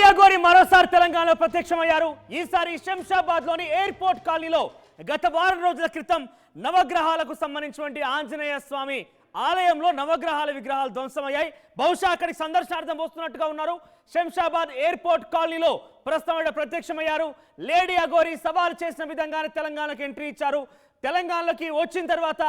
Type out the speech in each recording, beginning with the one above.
అఘోరి మరోసారి తెలంగాణలో ప్రత్యక్షమయ్యారు. ఈసారి శంషాబాద్ లోని ఎయిర్పోర్ట్ కాలనీలో గత వారం రోజుల క్రితం నవగ్రహాలకు సంబంధించినటువంటి ఆంజనేయ స్వామి ఆలయంలో నవగ్రహాల విగ్రహాలు ధ్వంసమయ్యాయి. బహుశా అక్కడికి సందర్శనార్థం వస్తున్నట్టుగా ఉన్నారు. శంషాబాద్ ఎయిర్పోర్ట్ కాలనీలో ప్రస్తుతం ప్రత్యక్షమయ్యారు. లేడీ అఘోరి సవాల్ చేసిన విధంగానే తెలంగాణకు ఎంట్రీ ఇచ్చారు. తెలంగాణలోకి వచ్చిన తర్వాత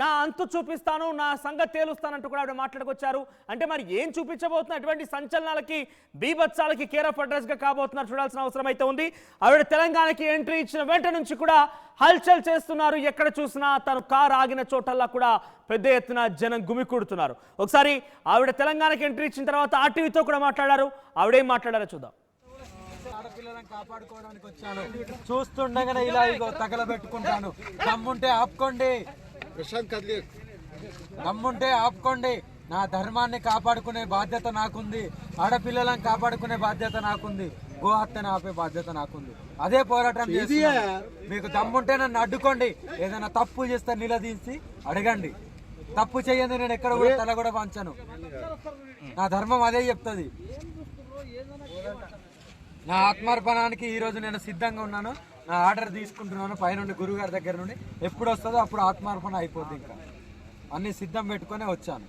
నా అంతు చూపిస్తాను, నా సంగతి తేలుస్తానంటూ కూడా ఆవిడ మాట్లాడుకొచ్చారు. అంటే మరి ఏం చూపించబోతున్నారు, అటువంటి సంచలనాలకి బీభత్సాలకి కేర్ ఆఫ్ అడ్రస్గా కాబోతున్నారు, చూడాల్సిన అవసరం అయితే ఉంది. ఆవిడ తెలంగాణకి ఎంట్రీ ఇచ్చిన వెంట నుంచి కూడా హల్చల్ చేస్తున్నారు. ఎక్కడ చూసినా తను కారు ఆగిన చోటల్లా కూడా పెద్ద ఎత్తున జనం గుమికూడుతున్నారు. ఒకసారి ఆవిడ తెలంగాణకి ఎంట్రీ ఇచ్చిన తర్వాత ఆర్టీవీతో కూడా మాట్లాడారు. ఆవిడేం మాట్లాడారో చూద్దాం. ఆడపిల్లలను కాపాడుకోవడానికి వచ్చాను, చూస్తుండగానే ఇలా ఇగో తగలబెట్టుకుంటాను. దమ్ముంటే ఆపుకోండి, దమ్ముంటే ఆపుకోండి. నా ధర్మాన్ని కాపాడుకునే బాధ్యత నాకుంది, ఆడపిల్లలను కాపాడుకునే బాధ్యత నాకుంది, గోహత్యను ఆపే బాధ్యత నాకుంది. అదే పోరాటం చేస్తున్నా. మీకు దమ్ముంటే నన్ను అడ్డుకోండి, ఏదైనా తప్పు చేస్తే నిలదీసి అడగండి. తప్పు చేయండి, నేను ఎక్కడ కూడా తల కూడా వంచను. నా ధర్మం అదే చెప్తుంది. నా ఆత్మార్పణానికి ఈరోజు నేను సిద్ధంగా ఉన్నాను. నా ఆర్డర్ తీసుకుంటున్నాను పైనుండి, గురుగారి దగ్గర నుండి. ఎప్పుడు వస్తుందో అప్పుడు ఆత్మార్పణ అయిపోద్ది. ఇంకా అన్ని సిద్ధం పెట్టుకునే వచ్చాను.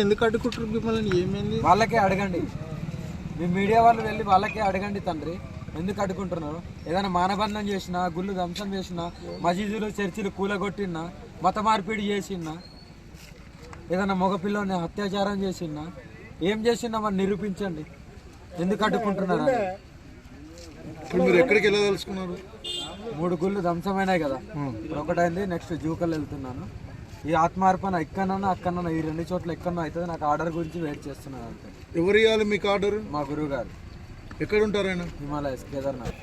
ఎందుకు అడ్డుకుంటారు మిమ్మల్ని? ఏమైంది? వాళ్ళకే అడగండి, మీ మీడియా వాళ్ళు వెళ్ళి వాళ్ళకే అడగండి తండ్రి, ఎందుకు అడ్డుకుంటున్నారు. ఏదైనా మానబంధం చేసినా, గుళ్ళు ధ్వంసం చేసినా, మసీదులు చర్చిలు కూలగొట్టినా, మత మార్పిడి చేసినా, ఏదైనా మగపిల్లని అత్యాచారం చేసినా, ఏం చేసినా మరి నిరూపించండి. ఎందుకు అడ్డుకుంటున్నారు? మీరు ఎక్కడికి వెళ్ళదలుచుకున్నారు? 3 గుళ్ళు ధ్వంసమైనాయి కదా, ఇప్పుడు ఒకటైంది, నెక్స్ట్ జూకల్ వెళ్తున్నాను. ఈ ఆత్మార్పణ ఎక్కడన్నా అక్కడన్నా, ఈ 2 చోట్ల ఎక్కడన్నా అవుతుంది. నాకు ఆర్డర్ గురించి వెయిట్ చేస్తున్నాను అంతే. ఎవరు ఇవ్వాలి మీకు ఆర్డర్? మా గురువు గారు. ఎక్కడ ఉంటారు ఆయన? హిమాలయస్, కేదార్నాథ్.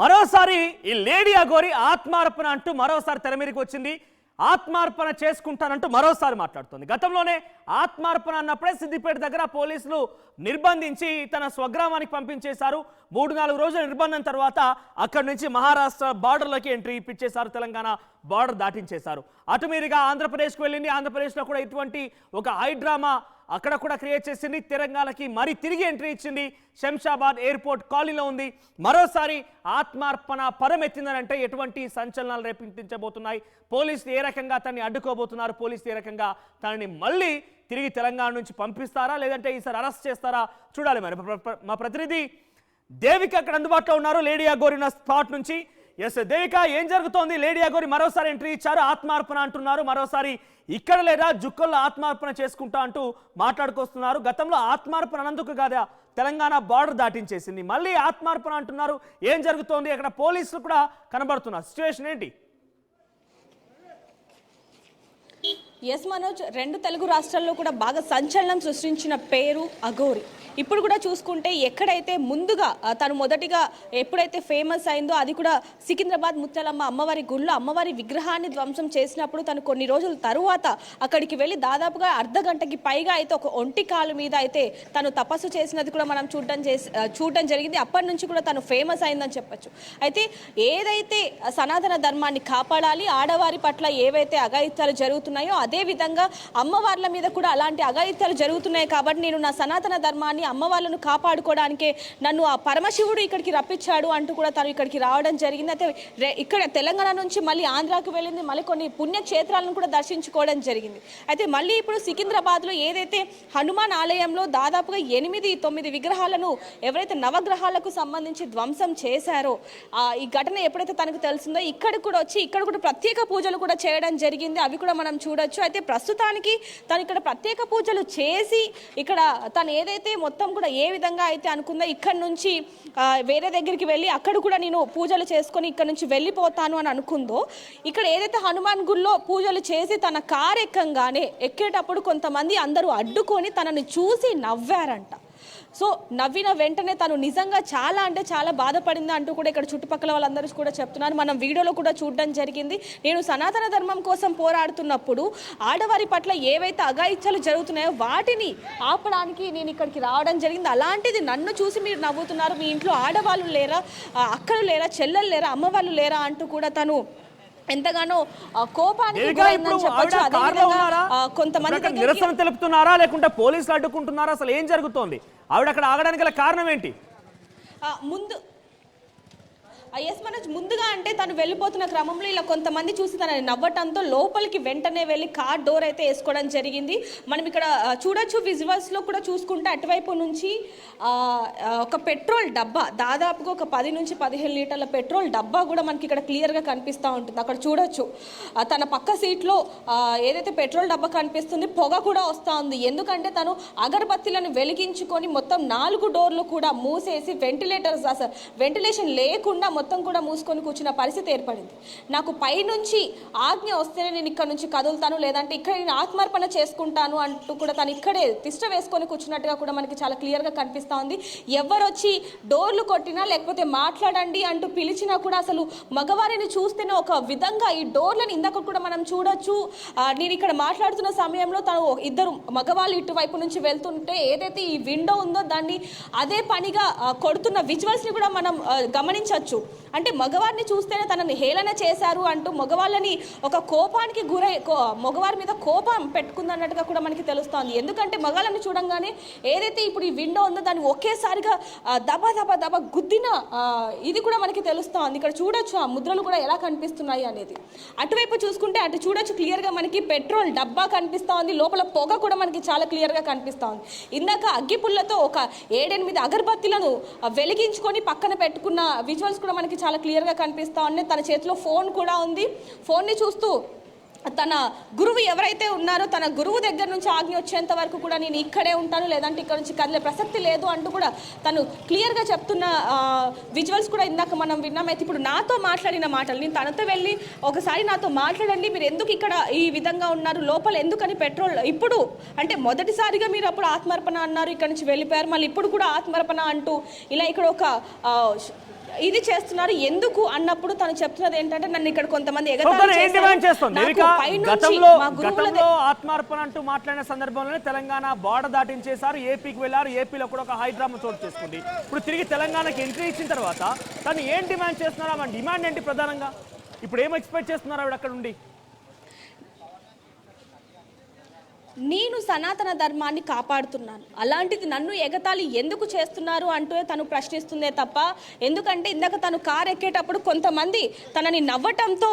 మరోసారి ఈ లేడీ అఘోరి ఆత్మార్పణ అంటూ మరోసారి తెర మీదకి వచ్చింది. ఆత్మార్పణ చేసుకుంటానంటూ మరోసారి మాట్లాడుతుంది. గతంలోనే ఆత్మార్పణ అన్నప్పుడే సిద్దిపేట దగ్గర పోలీసులు నిర్బంధించి తన స్వగ్రామానికి పంపించేశారు. 3-4 రోజుల నిర్బంధం తర్వాత అక్కడి నుంచి మహారాష్ట్ర బార్డర్లోకి ఎంట్రీ ఇప్పించేశారు. తెలంగాణ బార్డర్ దాటించేశారు. అటు మీదుగా ఆంధ్రప్రదేశ్కి వెళ్ళింది. ఆంధ్రప్రదేశ్లో కూడా ఇటువంటి ఒక హైడ్రామా అక్కడ కూడా క్రియేట్ చేసింది. తెలంగాణకి మరి తిరిగి ఎంట్రీ ఇచ్చింది. శంషాబాద్ ఎయిర్పోర్ట్ కాలనీలో ఉంది. మరోసారి ఆత్మార్పణ పరమెత్తిందనంటే ఎటువంటి సంచలనాలు రేపించబోతున్నాయి, పోలీసులు ఏ రకంగా తనని అడ్డుకోబోతున్నారు, పోలీసులు ఏ రకంగా తనని మళ్ళీ తిరిగి తెలంగాణ నుంచి పంపిస్తారా లేదంటే ఈసారి అరెస్ట్ చేస్తారా చూడాలి. మరి మా ప్రతినిధి దేవిక అక్కడ అందుబాటులో ఉన్నారు, లేడీ అఘోరి ఉన్న స్పాట్ నుంచి. ఎస్ దేవిక, ఏం జరుగుతోంది? లేడీ అఘోరి మరోసారి ఎంట్రీ ఇచ్చారు, ఆత్మార్పణ అంటున్నారు. మరోసారి ఇక్కడ లేదా జుక్కల్లో ఆత్మార్పణ చేసుకుంటా అంటూ మాట్లాడుకొస్తున్నారు. గతంలో ఆత్మార్పణ అనందుకు కాదా తెలంగాణ బార్డర్ దాటించేసింది, మళ్ళీ ఆత్మార్పణ అంటున్నారు. ఏం జరుగుతోంది? అక్కడ పోలీసులు కూడా కనబడుతున్నారు, సిచ్యువేషన్ ఏంటి? ఎస్ మనోజ్, 2 తెలుగు రాష్ట్రాల్లో కూడా బాగా సంచలనం సృష్టించిన పేరు అఘోరి. ఇప్పుడు కూడా చూసుకుంటే ఎక్కడైతే ముందుగా తను మొదటిగా ఎప్పుడైతే ఫేమస్ అయిందో అది కూడా సికింద్రాబాద్ ముత్యాలమ్మ అమ్మవారి గుళ్ళో అమ్మవారి విగ్రహాన్ని ధ్వంసం చేసినప్పుడు తను కొన్ని రోజుల తరువాత అక్కడికి వెళ్ళి దాదాపుగా అర్ధగంటకి పైగా అయితే ఒక ఒంటి కాలు మీద అయితే తను తపస్సు చేసినది కూడా మనం చూడటం జరిగింది. అప్పటి నుంచి కూడా తను ఫేమస్ అయిందని చెప్పచ్చు. అయితే ఏదైతే సనాతన ధర్మాన్ని కాపాడాలి, ఆడవారి పట్ల ఏవైతే అఘాయిత్యాలు జరుగుతున్నాయో అదే విధంగా అమ్మవార్ల మీద కూడా అలాంటి అఘాయిత్యాలు జరుగుతున్నాయి కాబట్టి నేను నా సనాతన ధర్మాన్ని అమ్మవార్లను కాపాడుకోవడానికే నన్ను ఆ పరమశివుడు ఇక్కడికి రప్పించాడు అంటూ కూడా తను ఇక్కడికి రావడం జరిగింది. అయితే ఇక్కడ తెలంగాణ నుంచి మళ్ళీ ఆంధ్రాకు వెళ్ళింది, మళ్ళీ కొన్ని పుణ్యక్షేత్రాలను కూడా దర్శించుకోవడం జరిగింది. అయితే మళ్ళీ ఇప్పుడు సికింద్రాబాద్లో ఏదైతే హనుమాన్ ఆలయంలో దాదాపుగా 8-9 విగ్రహాలను ఎవరైతే నవగ్రహాలకు సంబంధించి ధ్వంసం చేశారో ఈ ఘటన ఎప్పుడైతే తనకు తెలిసిందో ఇక్కడ కూడా వచ్చి ఇక్కడ కూడా ప్రత్యేక పూజలు కూడా చేయడం జరిగింది. అవి కూడా మనం చూడొచ్చు. అయితే ప్రస్తుతానికి తను ఇక్కడ ప్రత్యేక పూజలు చేసి ఇక్కడ తను ఏదైతే మొత్తం కూడా ఏ విధంగా అయితే అనుకుందో ఇక్కడ నుంచి వేరే దగ్గరికి వెళ్ళి అక్కడ కూడా నేను పూజలు చేసుకొని ఇక్కడ నుంచి వెళ్ళిపోతాను అని అనుకుందో, ఇక్కడ ఏదైతే హనుమాన్ గుళ్ళో పూజలు చేసి తన కారు ఎక్కేటప్పుడు కొంతమంది అందరూ అడ్డుకొని తనని చూసి నవ్వారంట. సో నవ్విన వెంటనే తను నిజంగా చాలా అంటే చాలా బాధపడింది అంటూ కూడా ఇక్కడ చుట్టుపక్కల వాళ్ళందరూ కూడా చెప్తున్నారు. మనం వీడియోలో కూడా చూడడం జరిగింది. నేను సనాతన ధర్మం కోసం పోరాడుతున్నప్పుడు ఆడవారి పట్ల ఏవైతే అఘాయిత్యాలు జరుగుతున్నాయో వాటిని ఆపడానికి నేను ఇక్కడికి రావడం జరిగింది. అలాంటిది నన్ను చూసి మీరు నవ్వుతున్నారు, మీ ఇంట్లో ఆడవాళ్ళు లేరా, అక్కలు లేరా, చెల్లెలు లేరా, అమ్మవాళ్ళు లేరా అంటూ కూడా తను ఎంతగానో కోపానికి దేవికా, ఇప్పుడు గురైందని చెప్పొచ్చు. ఆవిడ అదే కార్లో విధంగా ఉన్నారా? కొంతమంది అక్కడ దగ్గరికి నిరసన తెలుపుతున్నారా లేకుంటే పోలీసులు అడ్డుకుంటున్నారా? అసలు ఏం జరుగుతోంది? ఆవిడ అక్కడ ఆగడానికి గల కారణం ఏంటి? ముందు ఎస్ మనోజ్, ముందుగా అంటే తను వెళ్ళిపోతున్న క్రమంలో ఇలా కొంతమంది చూసి తనని నవ్వటంతో లోపలికి వెంటనే వెళ్ళి కార్ డోర్ అయితే వేసుకోవడం జరిగింది. మనం ఇక్కడ చూడొచ్చు, విజువల్స్లో కూడా చూసుకుంటే అటువైపు నుంచి ఒక పెట్రోల్ డబ్బా, దాదాపుగా ఒక 10 నుంచి 15 లీటర్ల పెట్రోల్ డబ్బా కూడా మనకి ఇక్కడ క్లియర్గా కనిపిస్తూ ఉంటుంది. అక్కడ చూడొచ్చు తన పక్క సీట్లో ఏదైతే పెట్రోల్ డబ్బా కనిపిస్తుంది, పొగ కూడా వస్తూ ఉంది. ఎందుకంటే తను అగరబత్తిలను వెలిగించుకొని మొత్తం 4 డోర్లు కూడా మూసేసి వెంటిలేషన్ లేకుండా మొత్తం కూడా మూసుకొని కూర్చున్న పరిస్థితి ఏర్పడింది. నాకు పైనుంచి ఆజ్ఞ వస్తేనే నేను ఇక్కడ నుంచి కదులుతాను, లేదంటే ఇక్కడ నేను ఆత్మార్పణ చేసుకుంటాను అంటూ కూడా తను ఇక్కడే తిష్ట వేసుకొని కూర్చున్నట్టుగా కూడా మనకి చాలా క్లియర్గా కనిపిస్తూ ఉంది. ఎవరు వచ్చి డోర్లు కొట్టినా లేకపోతే మాట్లాడండి అంటూ పిలిచినా కూడా అసలు మగవారిని చూస్తేనే ఒక విధంగా ఈ డోర్లను ఇందాక కూడా మనం చూడొచ్చు. నేను ఇక్కడ మాట్లాడుతున్న సమయంలో తను ఇద్దరు మగవాళ్ళు ఇటువైపు నుంచి వెళ్తుంటే ఏదైతే ఈ విండో ఉందో దాన్ని అదే పనిగా కొడుతున్న విజువల్స్ని కూడా మనం గమనించవచ్చు. అంటే మగవారిని చూస్తేనే తనని హేళన చేశారు అంటూ మగవాళ్ళని ఒక కోపానికి మగవారి మీద కోపం పెట్టుకుందన్నట్టుగా కూడా మనకి తెలుస్తోంది. ఎందుకంటే మగవాళ్ళని చూడంగానే ఏదైతే ఇప్పుడు ఈ విండో ఉందో దాన్ని ఒకేసారిగా దబ గుద్దిన ఇది కూడా మనకి తెలుస్తోంది. ఇక్కడ చూడొచ్చు ఆ ముద్రలు కూడా ఎలా కనిపిస్తున్నాయి అనేది. అటువైపు చూసుకుంటే అటు చూడొచ్చు క్లియర్గా మనకి పెట్రోల్ డబ్బా కనిపిస్తోంది, లోపల పొగ కూడా మనకి చాలా క్లియర్గా కనిపిస్తోంది. ఇందాక అగ్గిపుల్లతో ఒక 7-8 అగరబత్తులను వెలిగించుకొని పక్కన పెట్టుకున్న విజువల్స్ కూడా మనకి చాలా క్లియర్గా కనిపిస్తూ ఉన్నాయి. తన చేతిలో ఫోన్ కూడా ఉంది. ఫోన్ని చూస్తూ తన గురువు ఎవరైతే ఉన్నారో తన గురువు దగ్గర నుంచి ఆజ్ఞ వచ్చేంత వరకు కూడా నేను ఇక్కడే ఉంటాను, లేదంటే ఇక్కడ నుంచి కదిలే ప్రసక్తి లేదు అంటూ కూడా తను క్లియర్గా చెప్తున్న విజువల్స్ కూడా ఇందాక మనం విన్నామైతే ఇప్పుడు నాతో మాట్లాడిన మాటలు, నేను తనతో వెళ్ళి ఒకసారి నాతో మాట్లాడండి, మీరు ఎందుకు ఇక్కడ ఈ విధంగా ఉన్నారు, లోపల ఎందుకని పెట్రోల్ ఇప్పుడు అంటే మొదటిసారిగా మీరు అప్పుడు ఆత్మార్పణ అన్నారు, ఇక్కడ నుంచి వెళ్ళిపోయారు, మళ్ళీ ఇప్పుడు కూడా ఆత్మార్పణ అంటూ ఇలా ఇక్కడ ఒక ఇది చేస్తున్నారు ఎందుకు అన్నప్పుడు తను చెప్తున్నది ఏంటంటే నన్ను ఇక్కడ కొంతమంది గతంలో ఆత్మార్పణ అంటూ మాట్లాడిన సందర్భంలోనే తెలంగాణ బోర్డర్ దాటించేశారు, ఏపీకి వెళ్ళారు, ఏపీలో కూడా ఒక హైడ్రామా చోటు చేసుకుంది. ఇప్పుడు తిరిగి తెలంగాణకి ఎంట్రీ ఇచ్చిన తర్వాత తను ఏం డిమాండ్ చేస్తున్నారు? ఆమె డిమాండ్ ఏంటి ప్రధానంగా? ఇప్పుడు ఏం ఎక్స్పెక్ట్ చేస్తున్నారు ఆవిడ అక్కడ ఉండి? నేను సనాతన ధర్మాన్ని కాపాడుతున్నాను, అలాంటిది నన్ను ఎగతాళి ఎందుకు చేస్తున్నారు అంటూ తను ప్రశ్నిస్తుందే తప్ప, ఎందుకంటే ఇందాక తను కారు ఎక్కేటప్పుడు కొంతమంది తనని నవ్వటంతో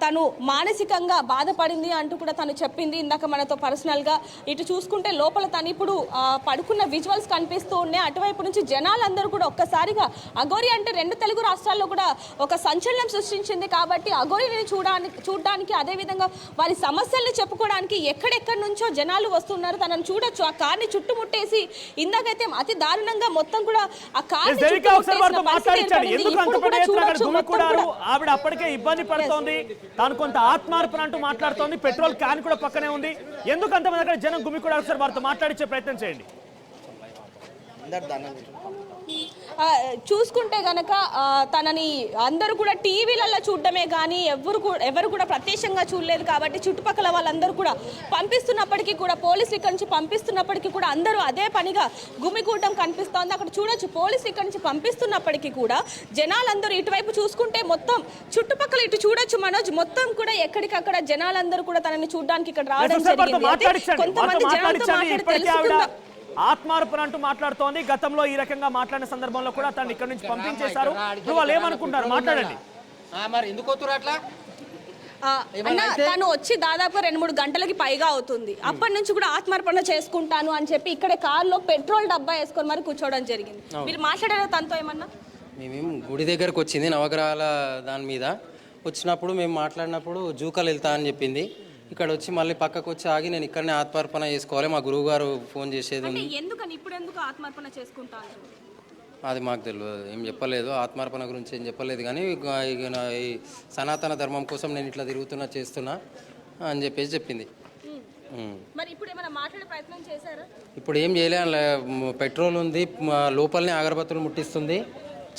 తను మానసికంగా బాధపడింది అంటూ కూడా తను చెప్పింది ఇందాక మనతో పర్సనల్గా. ఇటు చూసుకుంటే లోపల తను ఇప్పుడు పడుకున్న విజువల్స్ కనిపిస్తూ ఉన్నాయి. అటువైపు నుంచి జనాలందరూ కూడా ఒక్కసారిగా అఘోరి అంటే 2 తెలుగు రాష్ట్రాల్లో కూడా ఒక సంచలనం సృష్టించింది కాబట్టి అఘోరిని చూడడానికి అదేవిధంగా వారి సమస్యల్ని చెప్పుకోవడానికి ఎక్కడెక్కడి నుంచో జనాలు వస్తున్నారు. తనను చూడొచ్చు, ఆ కార్ని చుట్టుముట్టేసి ఇందాకైతే అతి దారుణంగా మొత్తం కూడా ఆ కార్ని ఆవిడ అప్పటికే ఇబ్బంది పడుతోంది, తాను కొంత ఆత్మార్పణ అంటూ మాట్లాడుతోంది, పెట్రోల్ క్యాన్ కూడా పక్కనే ఉంది. ఎందుకు అంతమంది అక్కడ జనం గుమి కూడా ఒకసారి వారితో మాట్లాడించే ప్రయత్నం చేయండి. చూసుకుంటే గనక తనని అందరూ కూడా టీవీలలో చూడడమే కానీ ఎవరు కూడా ప్రత్యక్షంగా చూడలేదు కాబట్టి చుట్టుపక్కల వాళ్ళందరూ కూడా పంపిస్తున్నప్పటికీ కూడా పోలీసులు ఇక్కడ నుంచి పంపిస్తున్నప్పటికీ కూడా అందరూ అదే పనిగా గుమికూడడం కనిపిస్తోంది. అక్కడ చూడొచ్చు పోలీసులు ఇక్కడ నుంచి పంపిస్తున్నప్పటికీ కూడా జనాలందరూ ఇటువైపు చూసుకుంటే మొత్తం చుట్టుపక్కల ఇటు చూడొచ్చు మనోజ్, మొత్తం కూడా ఎక్కడికక్కడ జనాలందరూ కూడా తనని చూడడానికి ఇక్కడ రావడం జరిగింది. కొంతమంది జనాలతో మాట్లాడి తెలుసుకుందాం. ఆత్మార్పణ అంటూ మాట్లాడుతోంది. గతంలో ఈ రకంగా మాట్లాడిన సందర్భంలో కూడా తను ఇక్కడ నుంచి పంపించేశారు. వాళ్ళు ఏమనుకుంటారు? మాట్లాడండి. తను వచ్చి దాదాపు 2-3 గంటలకి పైగా అవుతుంది. అప్పటి నుంచి కూడా ఆత్మార్పణ చేసుకుంటాను అని చెప్పి ఇక్కడ కారులో పెట్రోల్ డబ్బా వేసుకొని మరి కూర్చోవడం జరిగింది. మీరు మాట్లాడారా తనతో ఏమన్నా? మేమేం గుడి దగ్గరకు వచ్చింది, నవగ్రహాల దాని మీద వచ్చినప్పుడు మేము మాట్లాడినప్పుడు జూకలు వెళ్తా అని చెప్పింది. ఇక్కడ వచ్చి మళ్ళీ పక్కకు వచ్చి ఆగి నేను ఇక్కడనే ఆత్మార్పణ చేసుకోవాలి, మా గురువు గారు ఫోన్ చేసేది ఉంది. అది మాకు తెలియదు, ఏం చెప్పలేదు. ఆత్మార్పణ గురించి ఏం చెప్పలేదు కానీ ఈ సనాతన ధర్మం కోసం నేను ఇట్లా తిరుగుతున్నా చేస్తున్నా అని చెప్పేసి చెప్పింది. ఇప్పుడు ఇప్పుడు ఏం చేయలే, పెట్రోల్ ఉంది, లోపలనే అగరబత్తులు ముట్టిస్తుంది,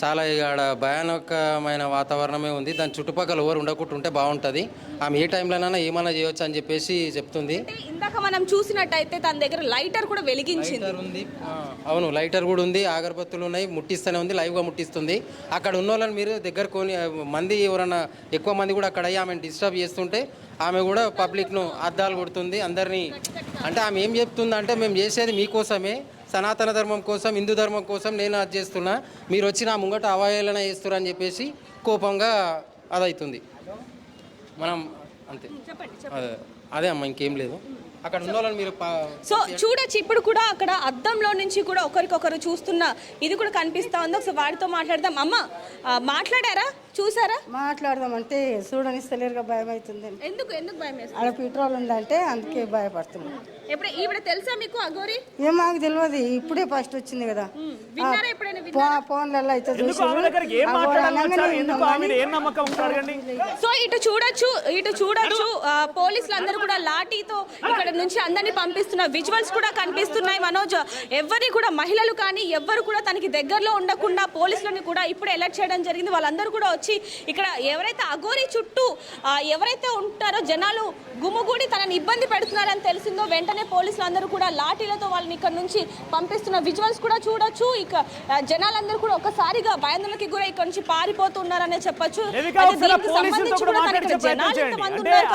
చాలా ఆడ భయానకమైన వాతావరణమే ఉంది. దాని చుట్టుపక్కల ఎవరు ఉండకుండా ఉంటే బాగుంటుంది. ఆమె ఏ టైంలోనైనా ఏమైనా చేయొచ్చు అని చెప్పేసి చెప్తుంది. అంటే ఇందాక మనం చూసినట్టయితే తన దగ్గర లైటర్ కూడా వెలిగించింది. లైటర్ ఉంది, అవును లైటర్ కూడా ఉంది, అగరబత్తులు ఉన్నాయి, ముట్టిస్తూనే ఉంది, లైవ్గా ముట్టిస్తుంది. అక్కడ ఉన్న వాళ్ళని మీరు దగ్గర కొని మంది ఎవరన్నా ఎక్కువ మంది కూడా అక్కడ అయ్యి ఆమెను డిస్టర్బ్ చేస్తుంటే ఆమె కూడా పబ్లిక్ను అద్దాలు కొడుతుంది అందరినీ. అంటే ఆమె ఏం చెప్తుంది అంటే మేము చేసేది మీకోసమే, సనాతన ధర్మం కోసం, హిందూ ధర్మం కోసం నేను అది చేస్తున్నా, మీరు వచ్చి నా ముంగట అవహేళన చేస్తున్నారు అని చెప్పేసి కోపంగా అదవుతుంది. మనం అంతే, అదే అమ్మ, ఇంకేం లేదు. అక్కడ ఉన్న వాళ్ళని మీరు సో చూడొచ్చు, ఇప్పుడు కూడా అక్కడ అద్దంలో నుంచి కూడా ఒకరికొకరు చూస్తున్న ఇది కూడా కనిపిస్తా ఉంది. ఒకసారి వాడితో మాట్లాడదాం. అమ్మ మాట్లాడారా, చూసారా? మాట్లాడదాం అంటే చూడనిస్తలేరుగా, భయం అవుతుంది. ఎందుకు ఎందుకు భయం వేస్తుంది? ఆడ పెట్రోల్ ఉందంటే అందుకే భయపడుతున్నాం. ఎప్పుడు ఈవిడ తెలుసా మీకు అఘోరి? ఏం మాకు తెలియదు, ఇప్పుడే ఫస్ట్ వచ్చింది కదా. విన్నారా ఎప్పుడైనా? ఫోన్లలో అయితే ఎందుకు ఆమె దగ్గరికి ఏం మాట్లాడాలని వచ్చారు? ఎందుకు ఆమె మీద ఏం నమ్మకం ఉంటే అడగండి. సో ఇటు చూడొచ్చు పోలీసులు అందరూ కూడా లాఠీతో ఇక్కడ నుంచి అందరినీ పంపిస్తున్న విజువల్స్ కూడా కనిపిస్తున్నాయి. మనోజ్, ఎవరి కూడా మహిళలు కానీ ఎవ్వరు కూడా తనకి దగ్గరలో ఉండకుండా పోలీసులను కూడా ఇప్పుడు అలర్ట్ చేయడం జరిగింది. వాళ్ళందరూ కూడా వచ్చి ఇక్కడ ఎవరైతే అఘోరి చుట్టూ ఎవరైతే ఉంటారో జనాలు గుమ్ముగూడి తనని ఇబ్బంది పెడుతున్నారని తెలిసిందో వెంటనే పోలీసులు అందరూ కూడా లాఠీలతో వాళ్ళని ఇక్కడ నుంచి పంపిస్తున్న విజువల్స్ కూడా చూడొచ్చు. ఇక జనాలందరూ కూడా ఒకసారిగా భయాందోళనకి గురై ఇక్కడ నుంచి పారిపోతున్నారనే చెప్పొచ్చు.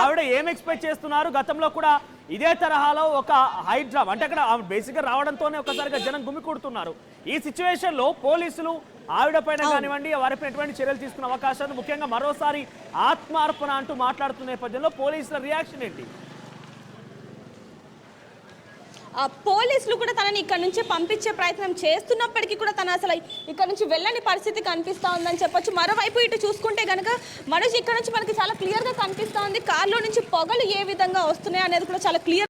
ఆవిడ ఏం ఎక్స్పెక్ట్ చేస్తున్నారు? గతంలో కూడా ఇదే తరహాలో ఒక హైడ్రామ్ అంటే అక్కడ బేసిక్ గా రావడంతోనే ఒకసారిగా జనం గుమికూడుతున్నారు. ఈ సిచ్యువేషన్ లో పోలీసులు ఆవిడ పైన కానివ్వండి వారిపై ఎటువంటి చర్యలు తీసుకునే అవకాశాలు, ముఖ్యంగా మరోసారి ఆత్మార్పణ అంటూ మాట్లాడుతున్న నేపథ్యంలో పోలీసుల రియాక్షన్ ఏంటి? పోలీసులు కూడా తనని ఇక్కడ నుంచి పంపించే ప్రయత్నం చేస్తున్నప్పటికీ కూడా తను అసలు ఇక్కడ నుంచి వెళ్ళని పరిస్థితి కనిపిస్తా ఉందని చెప్పొచ్చు. మరోవైపు ఇటు చూసుకుంటే కనుక మనోజ్, ఇక్కడ నుంచి మనకి చాలా క్లియర్ గా కనిపిస్తా ఉంది కార్లో నుంచి పొగలు ఏ విధంగా వస్తున్నాయి అనేది కూడా చాలా క్లియర్